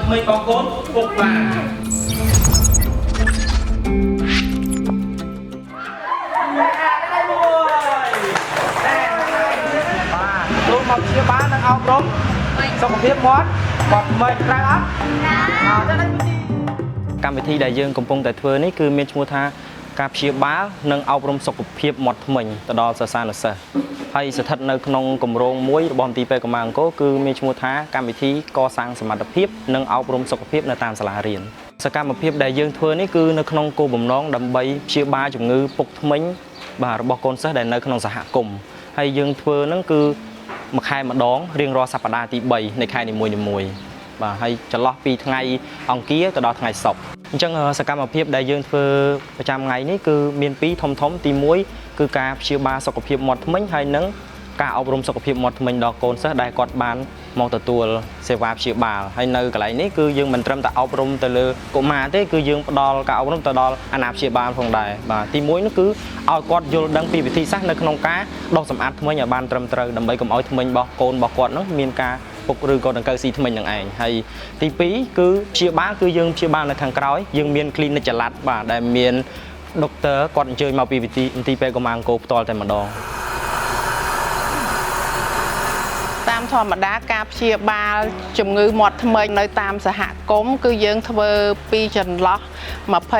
ថ្មីបងប្អូនពុកបាទចូលមកព្យាបាលនិងអប់រំសុខភាពមាត់ថ្មីក្រៅអត់កម្មវិធីដែលយើងកំពុងតែធ្វើនេះគឺមានឈ្មោះថាការព្យាបាលនិងអប់រំសុខភាពមាត់ធ្មេញទៅដល់សិស្សានុសិស្សហើយស្ថិតនៅក្នុងគម្រោងមួយរបស់មន្ទីរពេទ្យកម្ពុជាអង្គរគឺមានឈ្មោះថាកម្មវិធីកសាងសមត្ថភាពនិងអប់រំសុខភាពនៅតាមសាលារៀនសកម្មភាពដែលយើងធ្វើនេះគឺនៅក្នុងគោលបំណងដើម្បីព្យាបាលជំងឺពុកធ្មេញបាទរបស់កូនសិស្សដែលនៅក្នុងសហគមន៍ហើយយើងធ្វើហ្នឹងគឺមួយខែម្ដងរៀងរាល់សប្តាហ៍ទី3នៃខែនីមួយៗបាទហើយចន្លោះពីថ្ងៃអង្គារទៅដល់ថ្ងៃសុក្រអញ្ចឹងសកម្មភាពដែលយើងធ្វើប្រចាំថ្ងៃនេះគឺមានពីរធំទី1គឺការព្យាបាលសុខភាពមាត់ធ្មេញហើយនិងការអប់រំសុខភាពមាត់ធ្មេញដល់កូនសិស្សដែលគាត់បានមកទទួលសេវាព្យាបាលហើយនៅកន្លែងនេះគឺយើងមិនត្រឹមតែអប់រំទៅលើកុមារទេគឺយើងផ្ដល់ការអប់រំទៅដល់អាណាព្យាបាលផងដែរបាទទី1នោះគឺឲ្យគាត់យល់ដឹងពីវិធីសាស្ត្រនៅក្នុងការដុសសម្អាតធ្មេញឲ្យបានត្រឹមត្រូវដើម្បីកុំឲ្យធ្មេញរបស់កូនរបស់គាត់នោះមានការពុកឬក៏ដង្កូវស៊ីធ្មេញនឹងឯងហើយទី2គឺព្យាបាលគឺយើងព្យាបាលនៅខាងក្រោយយើងមាន clinic ចល័តបាទដែលមានដុកទ័រគាត់អញ្ជើញមកពីមន្ទីរពេទ្យកម្ពុជាអង្គរផ្ទាល់តែម្ដងតាមធម្មតាការព្យាបាលជំងឺមាត់ធ្មេញនៅតាមសហគមន៍គឺយើងធ្វើពីចន្លោះ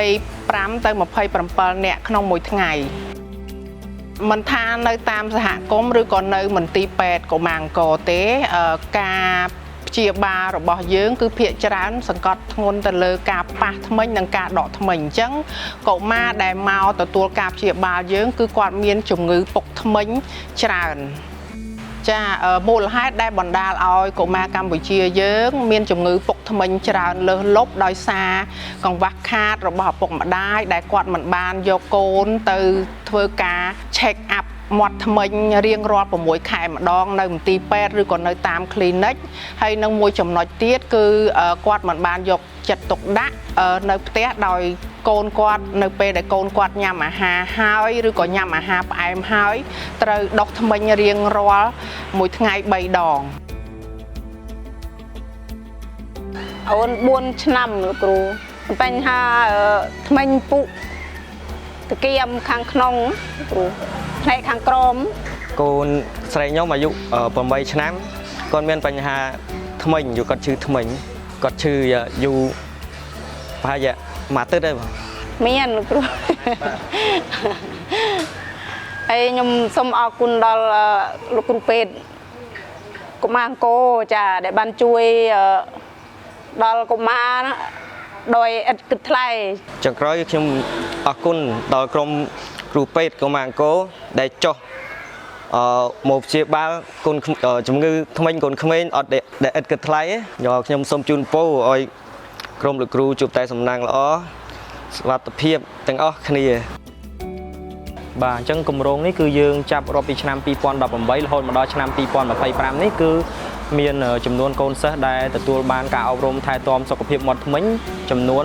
25ទៅ27នាក់ក្នុងមួយថ្ងៃមិនថានៅតាមសហគមន៍ឬក៏នៅមន្ទីរពេទ្យកម្ពុជាអង្គរទេការព្យាបាលរបស់យើងគឺភាគច្រើនសង្កត់ធ្ងន់ទៅលើការប៉ះធ្មេញនិងការដកធ្មេញអញ្ចឹងកុមារដែលមកទទួលការព្យាបាលយើងគឺគាត់មានជំងឺពុកធ្មេញច្រើនចាមូលហេតុដែលបណ្ដាលឲ្យកុមារកម្ពុជាយើងមានជំងឺពុកធ្មេញច្រើនលើសលប់ដោយសារកង្វះខាតរបស់ឪពុកម្ដាយដែលគាត់មិនបានយកកូនទៅធ្វើការ check up មាត់ធ្មេញរៀងរាល់6ខែម្ដងនៅមន្ទីរពេទ្យឬក៏នៅតាម clinic ហើយនឹងមួយចំណុចទៀតគឺគាត់មិនបានយកចិត្តទុកដាក់នៅផ្ទះដោយកូនគាត់នៅពេលដែលកូនគាត់ញ៉ាំអាហារហើយឬក៏ញ៉ាំអាហារផ្អែមហើយត្រូវដុសធ្មេញរៀងរាល់មួយថ្ងៃ3ដងអូន4ឆ្នាំលោកគ្រូបញ្ហាធ្មេញពុកតកៀមខាងក្នុងគ្រូផ្នែកខាងក្រោមកូនស្រីខ្ញុំអាយុ8ឆ្នាំគាត់មានបញ្ហាធ្មេញយូរគាត់ឈឺធ្មេញគាត់ឈឺយូរប្រហែលជាមួយទឹកទេបងមានលោកគ្រូហើយខ្ញុំសូមអរគុណដល់លោកគ្រូពេទ្យកុមារអង្គរចាដែលបានជួយដល់កុមារដោយឥតគិតថ្លៃចុងក្រោយខ្ញុំអរគុណដល់ក្រុមគ្រូពេទ្យកុមារអង្គរដែលចុះមកព្យាបាលកូនជំងឺធ្មេញកូនក្មេងអត់ដែលឥតគិតថ្លៃខ្ញុំសូមជូនពរឲ្យក្រុមលោកគ្រូជួបតែសំណាងល្អសុខភាពទាំងអស់គ្នាបាទអញ្ចឹងគម្រោងនេះគឺយើងចាប់រាប់ពីឆ្នាំ2018រហូតមកដល់ឆ្នាំ2025នេះគឺមានចំនួនកូនសិស្សដែលទទួលបានការអប់រំថែទាំសុខភាពមាត់ធ្មេញចំនួន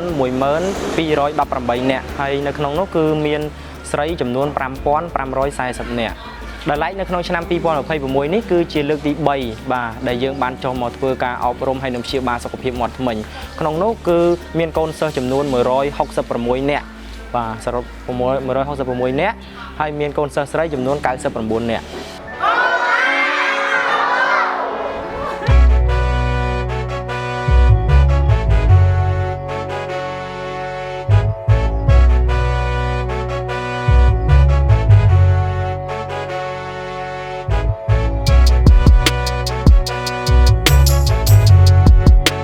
10218នាក់ហើយនៅក្នុងនោះគឺមានស្រីចំនួន5540នាក់ដែលឡែកនៅក្នុងឆ្នាំ2026នេះគឺជាលើកទី3បាទដែលយើងបានចុះមកធ្វើការអប់រំហើយនឹងព្យាបាលសុខភាពមាត់ធ្មេញក្នុងនោះគឺមានកូនសិស្សចំនួន166នាក់បាទសរុប166នាក់ហើយមានកូនសិស្សស្រីចំនួន99នាក់